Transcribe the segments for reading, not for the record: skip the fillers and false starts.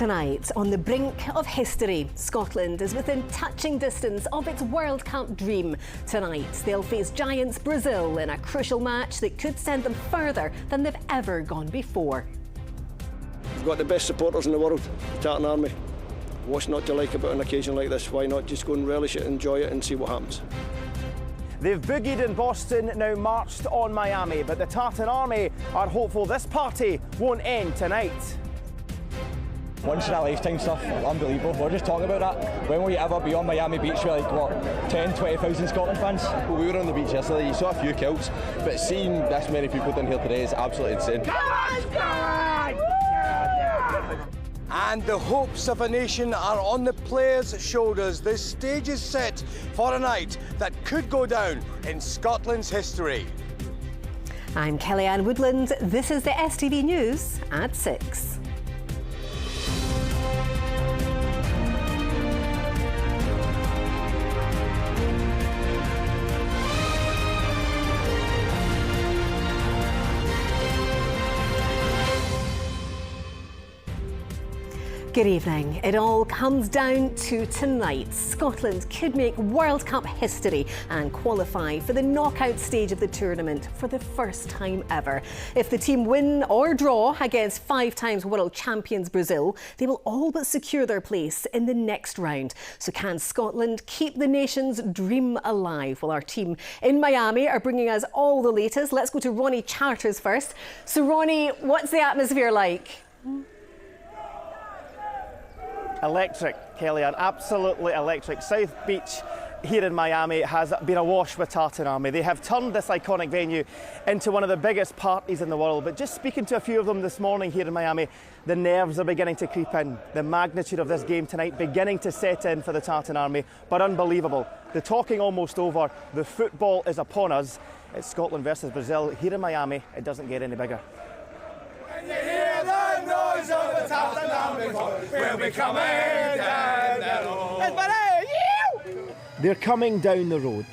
Tonight, on the brink of history, Scotland is within touching distance of its World Cup dream. Tonight, they'll face giants Brazil in a crucial match that could send them further than they've ever gone before. We've got the best supporters in the world, the Tartan Army. What's not to like about an occasion like this? Why not just go and relish it, enjoy it and see what happens? They've boogied in Boston, now marched on Miami, but the Tartan Army are hopeful this party won't end tonight. Once in a lifetime stuff, unbelievable. We're just talking about that. When will you ever be on Miami Beach with like, what, 10, 20,000 Scotland fans? Well, we were on the beach yesterday, you saw a few kilts, but seeing this many people down here today is absolutely insane. Come on! And the hopes of a nation are on the players' shoulders. The stage is set for a night that could go down in Scotland's history. I'm Kellyanne Woodland. This is the STV News at 6. Good evening. It all comes down to tonight. Scotland could make World Cup history and qualify for the knockout stage of the tournament for the first time ever. If the team win or draw against 5 times world champions Brazil, they will all but secure their place in the next round. So can Scotland keep the nation's dream alive? Well, our team in Miami are bringing us all the latest. Let's go to Ronnie Charters first. So Ronnie, what's the atmosphere like? Electric, Kellyanne, absolutely electric. South Beach here in Miami has been awash with Tartan Army. They have turned this iconic venue into one of the biggest parties in the world. But just speaking to a few of them this morning here in Miami, the nerves are beginning to creep in. The magnitude of this game tonight beginning to set in for the Tartan Army, but unbelievable. The talking almost over, the football is upon us. It's Scotland versus Brazil here in Miami. It doesn't get any bigger. When you hear the noise of the Tartan Army, we'll be coming down the road. They're coming down the road.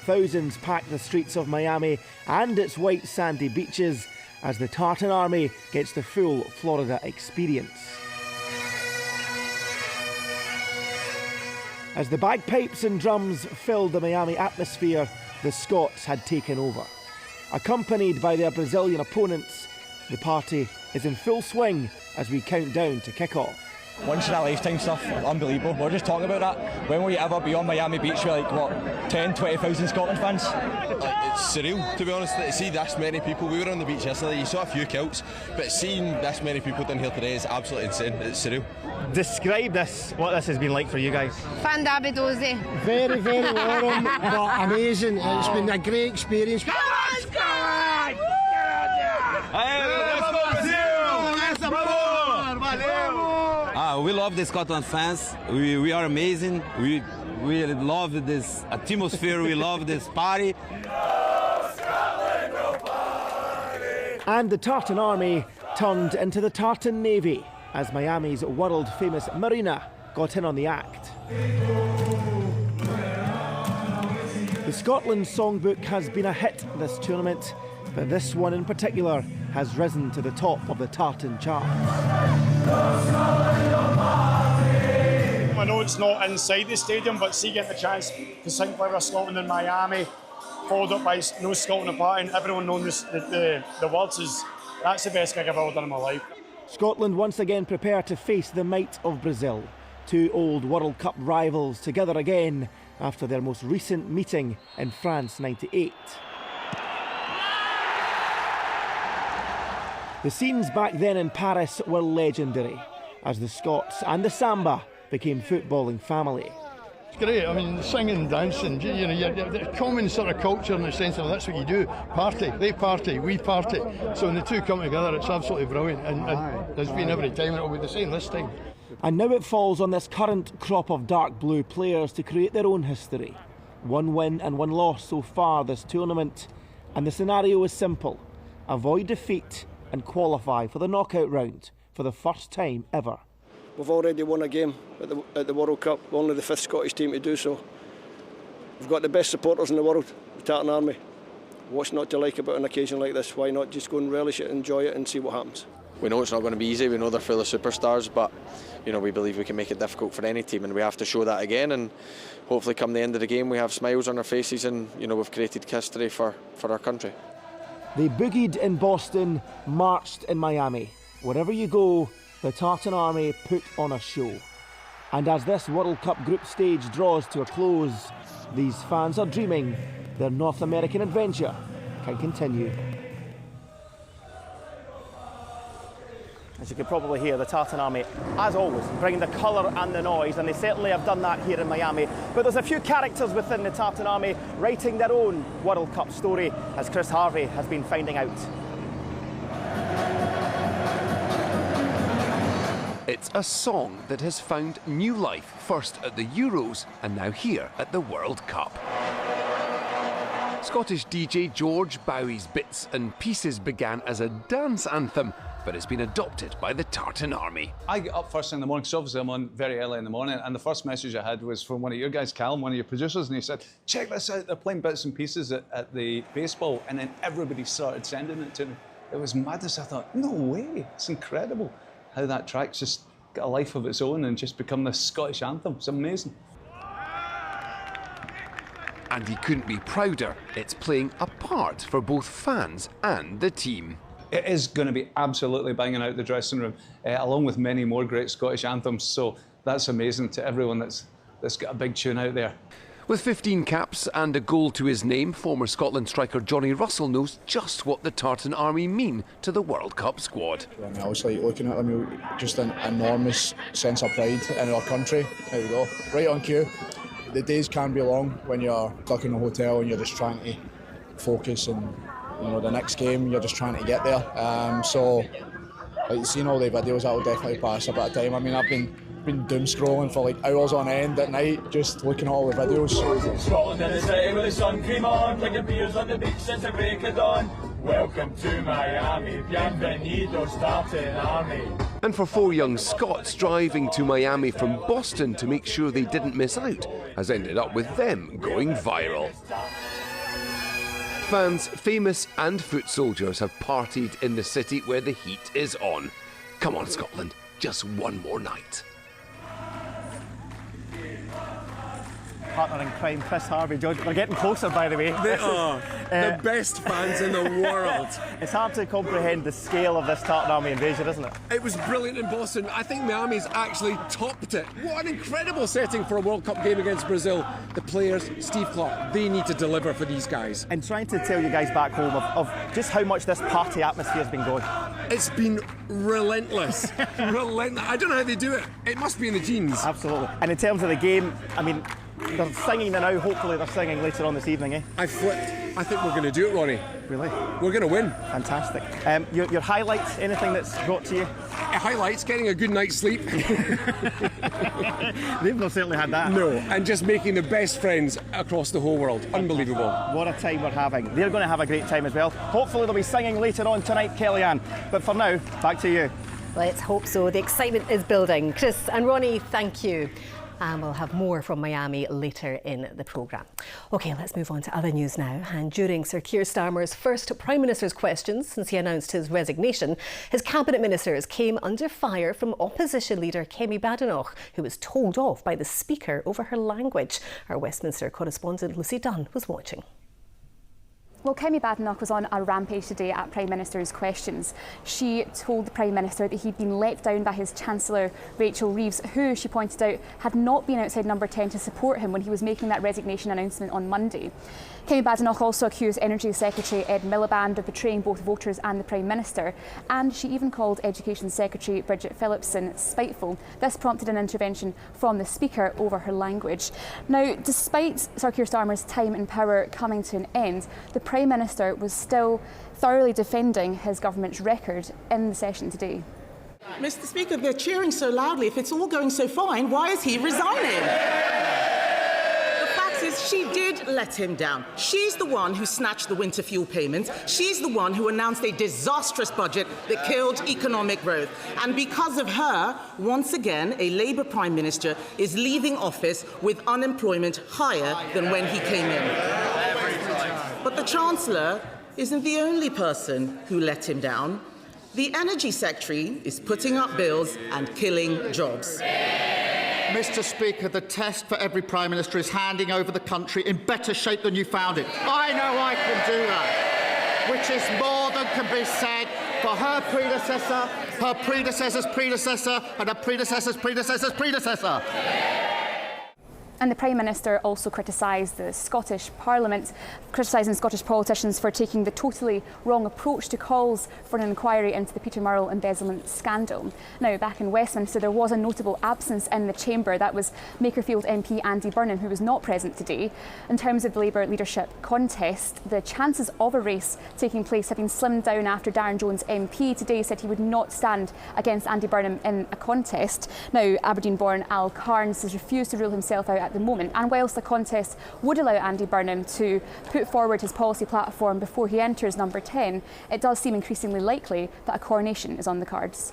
Thousands pack the streets of Miami and its white sandy beaches as the Tartan Army gets the full Florida experience. As the bagpipes and drums filled the Miami atmosphere, the Scots had taken over. Accompanied by their Brazilian opponents, the party is in full swing as we count down to kick off. Once in a lifetime stuff, unbelievable. We're just talking about that. When will you ever be on Miami Beach with like, what, 10, 20,000 Scotland fans? It's surreal, to be honest, to see this many people. We were on the beach yesterday, you saw a few kilts, but seeing this many people down here today is absolutely insane. It's surreal. Describe this, what this has been like for you guys. Fandabidosi. Very, very warm, but amazing. It's been a great experience. Come on, Scotland! We love the Scotland fans. We are amazing. We love this atmosphere. We love this party. And the Tartan Army turned into the Tartan Navy as Miami's world-famous marina got in on the act. The Scotland songbook has been a hit this tournament, but this one in particular has risen to the top of the Tartan chart. I know it's not inside the stadium, but see getting the chance to sing Flower of Scotland in Miami, followed up by No Scotland Apart, and everyone knowing the words, that's the best gig I've ever done in my life. Scotland once again prepare to face the might of Brazil. 2 old World Cup rivals together again after their most recent meeting in France '98. The scenes back then in Paris were legendary as the Scots and the Samba became footballing family. It's great. I mean, singing, dancing, you know, you're common sort of culture in the sense of that's what you do. Party, they party, we party. So when the two come together, it's absolutely brilliant. And there's been every time, and it'll be the same this time. And now it falls on this current crop of dark blue players to create their own history. 1 win and 1 loss so far this tournament. And the scenario is simple. Avoid defeat and qualify for the knockout round for the first time ever. We've already won a game at the World Cup, only the 5th Scottish team to do so. We've got the best supporters in the world, the Tartan Army. What's not to like about an occasion like this? Why not just go and relish it, enjoy it and see what happens? We know it's not going to be easy. We know they're full of superstars, but you know, we believe we can make it difficult for any team, and we have to show that again. And hopefully, come the end of the game, we have smiles on our faces, and you know, we've created history for our country. They boogied in Boston, marched in Miami. Wherever you go, the Tartan Army put on a show. And as this World Cup group stage draws to a close, these fans are dreaming their North American adventure can continue. As you can probably hear, the Tartan Army, as always, bringing the colour and the noise, and they certainly have done that here in Miami. But there's a few characters within the Tartan Army writing their own World Cup story, as Chris Harvey has been finding out. It's a song that has found new life, first at the Euros and now here at the World Cup. Scottish DJ George Bowie's Bits and Pieces began as a dance anthem, but it's been adopted by the Tartan Army. I get up first thing in the morning, because obviously I'm on very early in the morning, and the first message I had was from one of your guys, Callum, one of your producers, and he said, check this out, they're playing Bits and Pieces at the baseball, and then everybody started sending it to me. It was madness. I thought, no way, it's incredible how that track's just got a life of its own and just become this Scottish anthem. It's amazing. And he couldn't be prouder. It's playing a part for both fans and the team. It is going to be absolutely banging out the dressing room, along with many more great Scottish anthems. So that's amazing to everyone that's got a big tune out there. With 15 caps and a goal to his name, former Scotland striker Johnny Russell knows just what the Tartan Army mean to the World Cup squad. I was like looking at them, just an enormous sense of pride in our country. There we go, right on cue. The days can be long when you're stuck in a hotel and you're just trying to focus, and you know, the next game you're just trying to get there. So, like, seeing all the videos, that will definitely pass a bit of time. I mean, I've been doom scrolling for like hours on end at night, just looking at all the videos. Scotland in the city with the sun cream on, drinking beers on the beach since the break of dawn. Welcome to Miami, bienvenidos Tartan Army. And for 4 young Scots, driving to Miami from Boston to make sure they didn't miss out has ended up with them going viral. Fans, famous and foot soldiers have partied in the city where the heat is on. Come on, Scotland, just one more night. Partner in crime, Chris Harvey, George. We're getting closer, by the way. They are the best fans in the world. It's hard to comprehend the scale of this Tartan Army invasion, isn't it? It was brilliant in Boston. I think Miami's actually topped it. What an incredible setting for a World Cup game against Brazil. The players, Steve Clark, they need to deliver for these guys. And trying to tell you guys back home of just how much this party atmosphere has been going. It's been relentless. Relentless. I don't know how they do it. It must be in the genes. Absolutely. And in terms of the game, I mean, they're singing now, hopefully they're singing later on this evening, eh? I flipped. I think we're going to do it, Ronnie. Really? We're going to win. Fantastic. Your highlights, anything that's got to you? Highlights, getting a good night's sleep. They've not certainly had that. No, and just making the best friends across the whole world. Unbelievable. What a time we're having. They're going to have a great time as well. Hopefully they'll be singing later on tonight, Kellyanne. But for now, back to you. Let's hope so. The excitement is building. Chris and Ronnie, thank you. And we'll have more from Miami later in the programme. OK, let's move on to other news now. And during Sir Keir Starmer's first Prime Minister's questions since he announced his resignation, his cabinet ministers came under fire from opposition leader Kemi Badenoch, who was told off by the Speaker over her language. Our Westminster correspondent Lucy Dunn was watching. Well, Kemi Badenoch was on a rampage today at Prime Minister's questions. She told the Prime Minister that he'd been let down by his Chancellor, Rachel Reeves, who, she pointed out, had not been outside Number 10 to support him when he was making that resignation announcement on Monday. Kemi Badenoch also accused Energy Secretary Ed Miliband of betraying both voters and the Prime Minister, and she even called Education Secretary Bridget Phillipson spiteful. This prompted an intervention from the Speaker over her language. Now, despite Sir Keir Starmer's time in power coming to an end, the Prime Minister was still thoroughly defending his government's record in the session today. Mr. Speaker, they're cheering so loudly. If it's all going so fine, why is he resigning? She did let him down. She's the one who snatched the winter fuel payments. She's the one who announced a disastrous budget that killed economic growth. And because of her, once again, a Labour Prime Minister is leaving office with unemployment higher than when he came in. But the Chancellor isn't the only person who let him down. The Energy Secretary is putting up bills and killing jobs. Mr. Speaker, the test for every Prime Minister is handing over the country in better shape than you found it. I know I can do that, which is more than can be said for her predecessor, her predecessor's predecessor, and her predecessor's predecessor's predecessor. And the Prime Minister also criticised the Scottish Parliament, criticising Scottish politicians for taking the totally wrong approach to calls for an inquiry into the Peter Murrell embezzlement scandal. Now, back in Westminster, there was a notable absence in the chamber. That was Makerfield MP Andy Burnham, who was not present today. In terms of the Labour leadership contest, the chances of a race taking place have been slimmed down after Darren Jones MP today said he would not stand against Andy Burnham in a contest. Now, Aberdeen-born Al Carnes has refused to rule himself out at the moment, and whilst the contest would allow Andy Burnham to put forward his policy platform before he enters number 10, it does seem increasingly likely that a coronation is on the cards.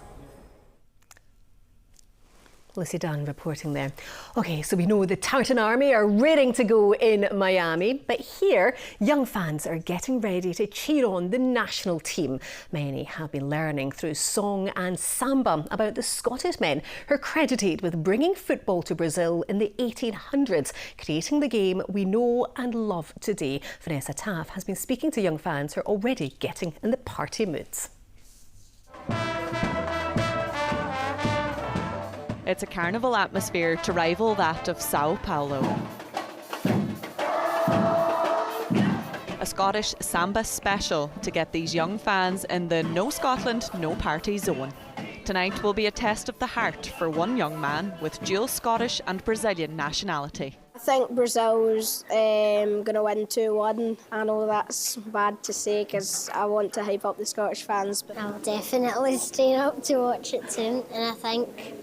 Lucy Dunn reporting there. OK, so we know the Tartan Army are raring to go in Miami, but here young fans are getting ready to cheer on the national team. Many have been learning through song and samba about the Scottish men who are credited with bringing football to Brazil in the 1800s, creating the game we know and love today. Vanessa Taff has been speaking to young fans who are already getting in the party moods. It's a carnival atmosphere to rival that of Sao Paulo. A Scottish samba special to get these young fans in the no Scotland, no party zone. Tonight will be a test of the heart for one young man with dual Scottish and Brazilian nationality. I think Brazil's going to win 2-1. I know that's bad to say because I want to hype up the Scottish fans. But I'll definitely stay up to watch it too, and I think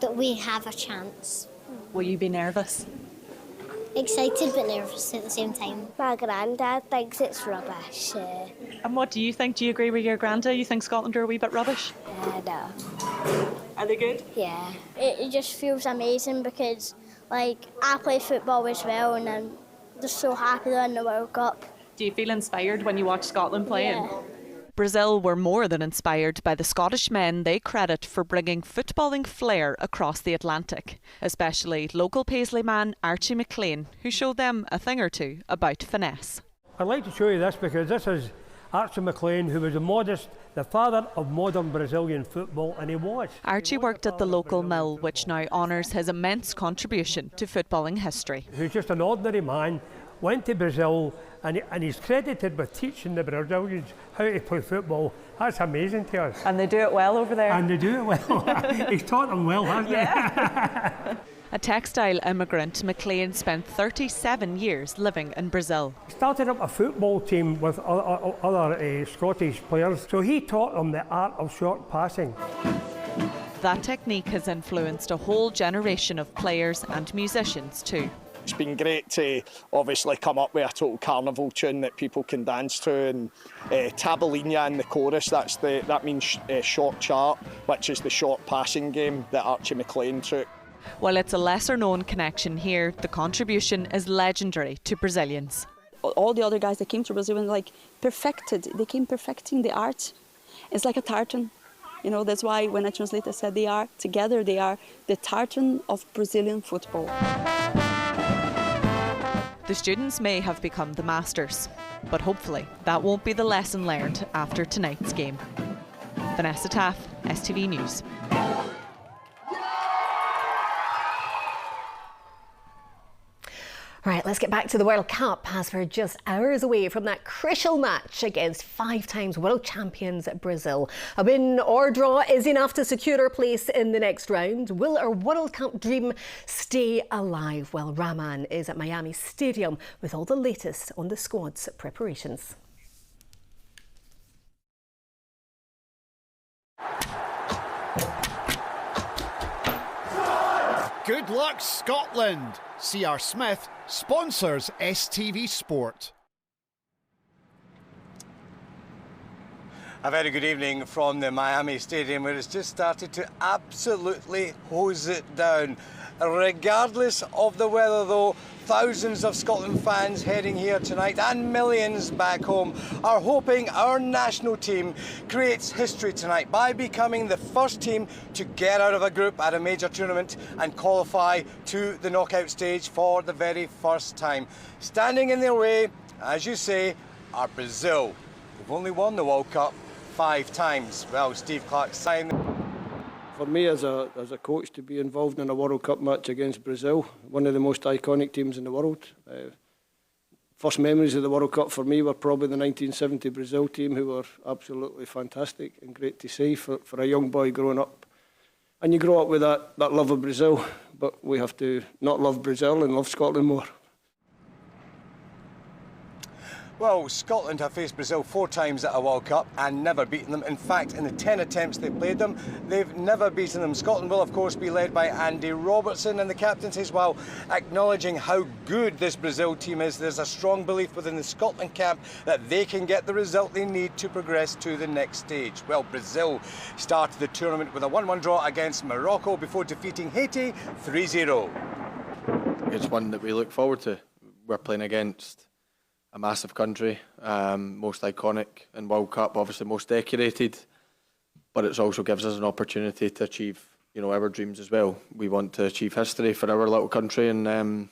that we have a chance. Will you be nervous? Excited but nervous at the same time. My granddad thinks it's rubbish. And what do you think? Do you agree with your granddad? You think Scotland are a wee bit rubbish? No. Are they good? Yeah. It just feels amazing because, like, I play football as well and I'm just so happy to win the World Cup. Do you feel inspired when you watch Scotland playing? Yeah. Brazil were more than inspired by the Scottish men they credit for bringing footballing flair across the Atlantic, especially local Paisley man Archie McLean, who showed them a thing or two about finesse. I'd like to show you this because this is Archie McLean, who was the father of modern Brazilian football, and he was. Archie worked at the local mill, which now honours his immense contribution to footballing history. Who's just an ordinary man, went to Brazil, and he's credited with teaching the Brazilians how to play football. That's amazing to us. And they do it well over there. And they do it well. He's taught them well, hasn't he? A textile immigrant, McLean spent 37 years living in Brazil. He started up a football team with other Scottish players, so he taught them the art of short passing. That technique has influenced a whole generation of players and musicians too. It's been great to obviously come up with a total carnival tune that people can dance to, and Tabelinha in the chorus, that means short chart, which is the short passing game that Archie McLean took. While it's a lesser known connection here, the contribution is legendary to Brazilians. All the other guys that came to Brazil and they came perfecting the art. It's like a tartan. You know, that's why when I translate, I said they are the tartan of Brazilian football. The students may have become the masters, but hopefully that won't be the lesson learned after tonight's game. Vanessa Taff, STV News. Right, let's get back to the World Cup as we're just hours away from that crucial match against 5-time world champions Brazil. A win or draw is enough to secure our place in the next round. Will our World Cup dream stay alive? Well, Rahman is at Miami Stadium with all the latest on the squad's preparations. Good luck, Scotland! C.R. Smith sponsors STV Sport. A very good evening from the Miami Stadium, where it's just started to absolutely hose it down. Regardless of the weather though, thousands of Scotland fans heading here tonight and millions back home are hoping our national team creates history tonight by becoming the first team to get out of a group at a major tournament and qualify to the knockout stage for the very first time. Standing in their way, as you say, are Brazil. They've only won the World Cup 5 times. Well, Steve Clark signed. For me as a coach to be involved in a World Cup match against Brazil, one of the most iconic teams in the world. First memories of the World Cup for me were probably the 1970 Brazil team, who were absolutely fantastic and great to see for a young boy growing up. And you grow up with that love of Brazil, but we have to not love Brazil and love Scotland more. Well, Scotland have faced Brazil 4 times at a World Cup and never beaten them. In fact, in the 10 attempts they played them, they've never beaten them. Scotland will, of course, be led by Andy Robertson, and the captain says, while acknowledging how good this Brazil team is, there's a strong belief within the Scotland camp that they can get the result they need to progress to the next stage. Well, Brazil started the tournament with a 1-1 draw against Morocco before defeating Haiti 3-0. It's one that we look forward to. We're playing against a massive country, most iconic in World Cup, obviously most decorated, but it also gives us an opportunity to achieve, our dreams as well. We want to achieve history for our little country, and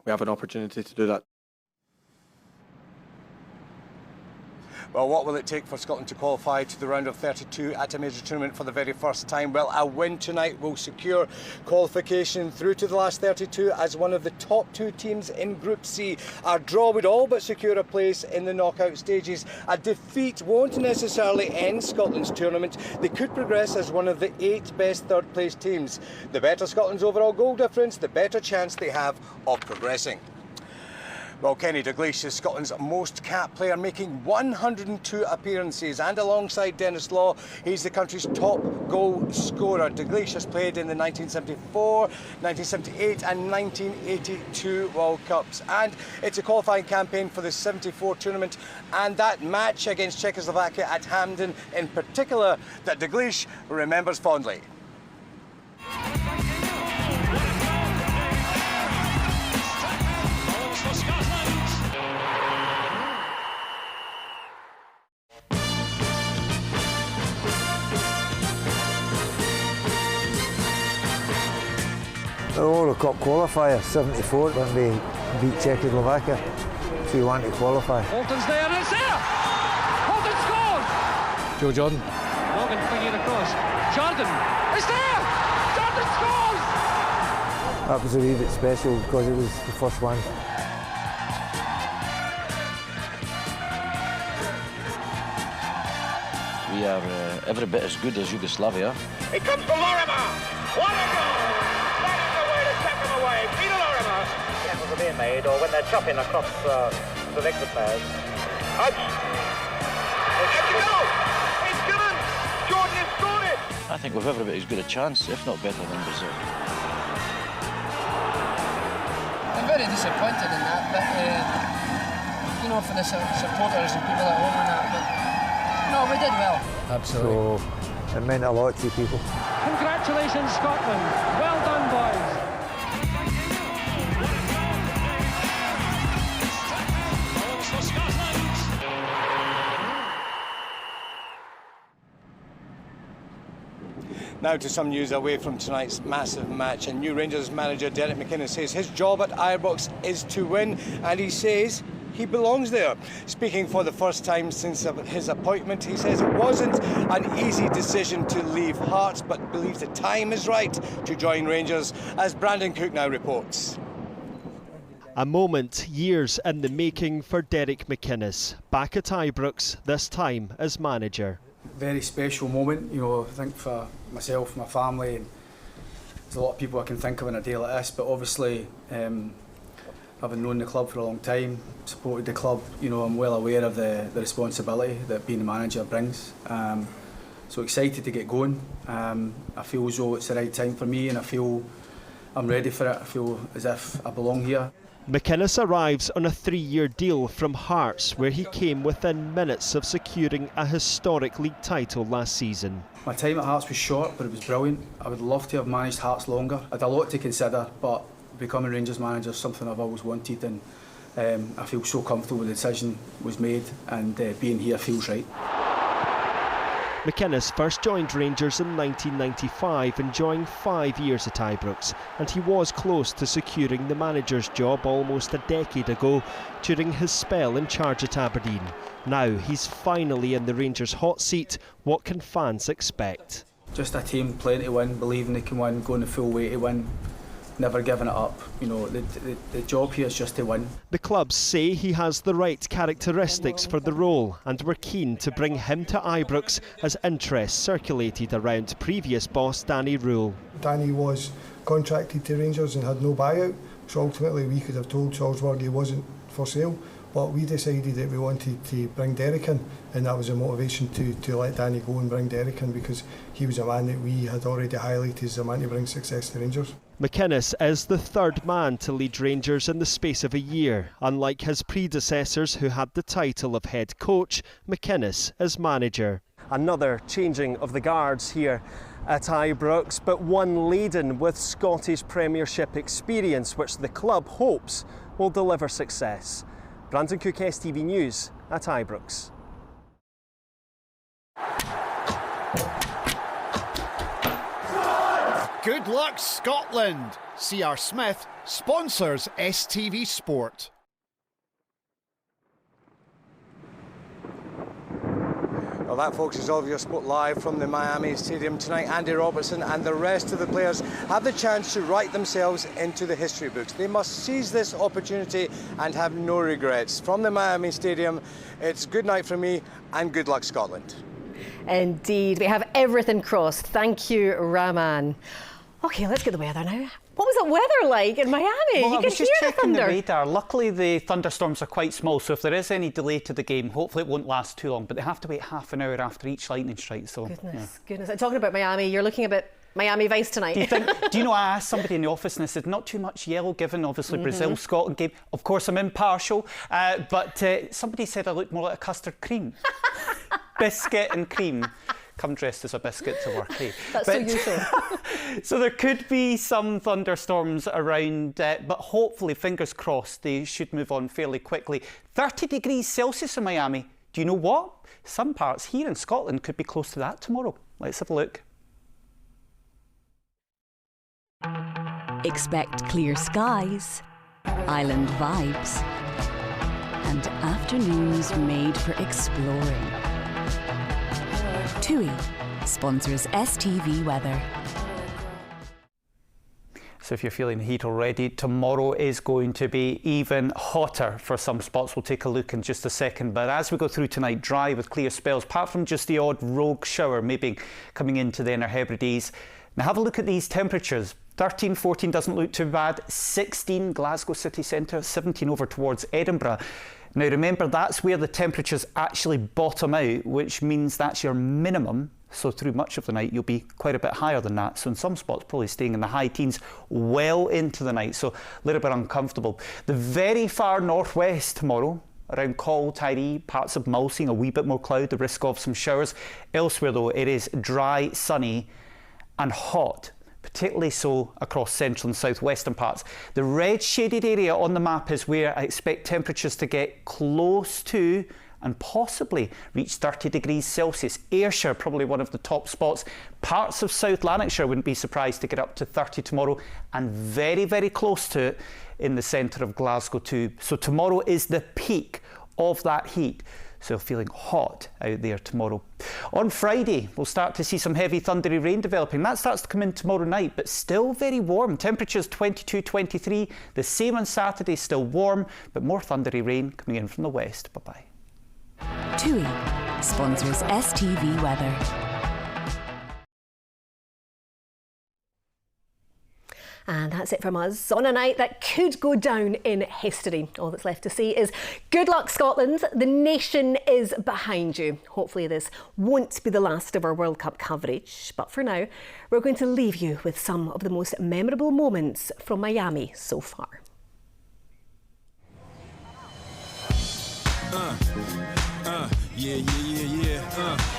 we have an opportunity to do that. Well, what will it take for Scotland to qualify to the round of 32 at a major tournament for the very first time? Well, a win tonight will secure qualification through to the last 32 as one of the top 2 teams in Group C. A draw would all but secure a place in the knockout stages. A defeat won't necessarily end Scotland's tournament. They could progress as one of the 8 best third-place teams. The better Scotland's overall goal difference, the better chance they have of progressing. Well, Kenny Dalglish is Scotland's most capped player, making 102 appearances, and alongside Dennis Law, he's the country's top goal scorer. Dalglish has played in the 1974, 1978 and 1982 World Cups, and it's a qualifying campaign for the 74 tournament, and that match against Czechoslovakia at Hampden in particular that Dalglish remembers fondly. The World Cup qualifier, 74, when we beat Czechoslovakia, 2-1 to qualify. Holton's there, and it's there! Holton scores! Joe Jordan. Morgan flinging it across. Jordan, it's there! Jordan scores! That was a wee bit special because it was the first one. We are every bit as good as Yugoslavia. It comes from Lorimer! What a goal! That is the way to tap him away. Peter Lorimer! Tackles are being made, or when they're chopping across the legs of players. Ouch! And you know, it's given! Jordan has scored it! I think we've every bit as good a chance, if not better than Brazil. I'm very disappointed in that, but for the supporters and people at home and that, but no, we did well. Absolutely. So it meant a lot to people. Congratulations, Scotland. Well done, boys. Now to some news away from tonight's massive match, and new Rangers manager Derek McInnes says his job at Ibrox is to win, and he says he belongs there. Speaking for the first time since his appointment, he says it wasn't an easy decision to leave Hearts, but believes the time is right to join Rangers, as Brandon Cook now reports. A moment, years in the making for Derek McInnes, back at Ibrox, this time as manager. Very special moment, I think for myself, my family, and there's a lot of people I can think of on a day like this, but obviously having known the club for a long time, supported the club, I'm well aware of the responsibility that being a manager brings. So excited to get going. I feel as though it's the right time for me, and I feel I'm ready for it. I feel as if I belong here. McInnes arrives on a 3-year deal from Hearts, where he came within minutes of securing a historic league title last season. My time at Hearts was short, but it was brilliant. I would love to have managed Hearts longer. I had a lot to consider, but becoming Rangers manager is something I've always wanted, and I feel so comfortable with the decision was made, and being here feels right. McInnes first joined Rangers in 1995, enjoying 5 years at Ibrox, and he was close to securing the manager's job almost a decade ago during his spell in charge at Aberdeen. Now he's finally in the Rangers' hot seat. What can fans expect? Just a team playing to win, believing they can win, going the full way to win, never giving it up. You know, the job here is just to win. The clubs say he has the right characteristics for the role and were keen to bring him to Ibrox as interest circulated around previous boss Danny Rule. Danny was contracted to Rangers and had no buyout, so ultimately we could have told Salzburg he wasn't for sale, but we decided that we wanted to bring Derek in, and that was a motivation to let Danny go and bring Derek in, because he was a man that we had already highlighted as a man to bring success to Rangers. McInnes is the third man to lead Rangers in the space of a year. Unlike his predecessors who had the title of head coach, McInnes is manager. Another changing of the guards here at Ibrox, but one laden with Scottish Premiership experience, which the club hopes will deliver success. Brandon Cook, STV News at Ibrox. Good luck, Scotland! CR Smith sponsors STV Sport. Well, that, folks, is all of your sport live from the Miami Stadium tonight. Andy Robertson and the rest of the players have the chance to write themselves into the history books. They must seize this opportunity and have no regrets. From the Miami Stadium, it's good night from me and good luck, Scotland. Indeed, we have everything crossed. Thank you, Rahman. OK, let's get the weather now. What was the weather like in Miami? Well, you I can was just hear checking the thunder. the radar. Luckily, the thunderstorms are quite small, so if there is any delay to the game, hopefully it won't last too long. But they have to wait half an hour after each lightning strike. So, Goodness. And talking about Miami, you're looking a bit Miami Vice tonight. Do you know, I asked somebody in the office and I said, not too much yellow given, obviously, Brazil-Scotland game. Of course, I'm impartial, but somebody said I looked more like a custard cream. Biscuit and cream. Come dressed as a biscuit to work, eh? That's so useful. So there could be some thunderstorms around, but hopefully, fingers crossed, they should move on fairly quickly. 30 degrees Celsius in Miami. Do you know what? Some parts here in Scotland could be close to that tomorrow. Let's have a look. Expect clear skies, island vibes, and afternoons made for exploring. TUI sponsors STV Weather. So if you're feeling the heat already, tomorrow is going to be even hotter for some spots. We'll take a look in just a second. But as we go through tonight, dry with clear spells, apart from just the odd rogue shower maybe coming into the Inner Hebrides. Now have a look at these temperatures. 13, 14 doesn't look too bad. 16 Glasgow city centre, 17 over towards Edinburgh. Now remember, that's where the temperatures actually bottom out, which means that's your minimum. So through much of the night, you'll be quite a bit higher than that. So in some spots, probably staying in the high teens well into the night. So a little bit uncomfortable. The very far northwest tomorrow, around Col, Tyree, parts of Mull, seeing a wee bit more cloud, the risk of some showers. Elsewhere though, it is dry, sunny and hot. Particularly so across central and southwestern parts. The red shaded area on the map is where I expect temperatures to get close to and possibly reach 30 degrees Celsius. Ayrshire, probably one of the top spots. Parts of South Lanarkshire wouldn't be surprised to get up to 30 tomorrow, and very, very close to it in the centre of Glasgow too. So tomorrow is the peak of that heat. So feeling hot out there tomorrow. On Friday, we'll start to see some heavy thundery rain developing. That starts to come in tomorrow night, but still very warm. Temperatures 22, 23. The same on Saturday, still warm, but more thundery rain coming in from the west. Bye-bye. TUI sponsors STV Weather. And that's it from us on a night that could go down in history. All that's left to say is good luck, Scotland. The nation is behind you. Hopefully this won't be the last of our World Cup coverage. But for now, we're going to leave you with some of the most memorable moments from Miami so far. Yeah.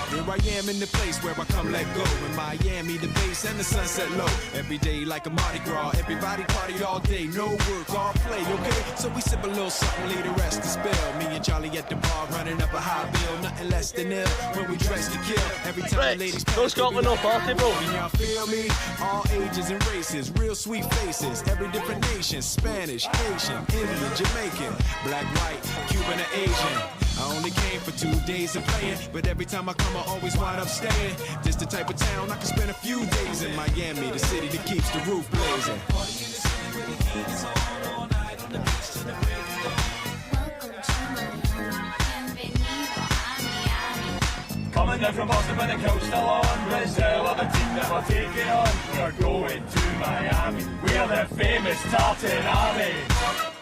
Here I am in the place where I come let go. In Miami, the bass and the sunset low. Every day like a Mardi Gras. Everybody party all day. No work, all play, okay? So we sip a little something, leave the rest to spill. Me and Charlie at the bar running up a high bill. Nothing less than ill when we dress to kill. Every time the ladies go Scotland, no party, bro. Can y'all feel me? All ages and races, real sweet faces. Every different nation, Spanish, Haitian, Indian, Jamaican, black, white, Cuban, or Asian. I only came for 2 days of playing, but every time I come I always wind up staying. This the type of town I can spend a few days in. Miami, the city that keeps the roof blazing. Coming down from Boston with the coach still on. Brazil are the team that we're taking on. We're going to Miami. We're the famous Tartan Army.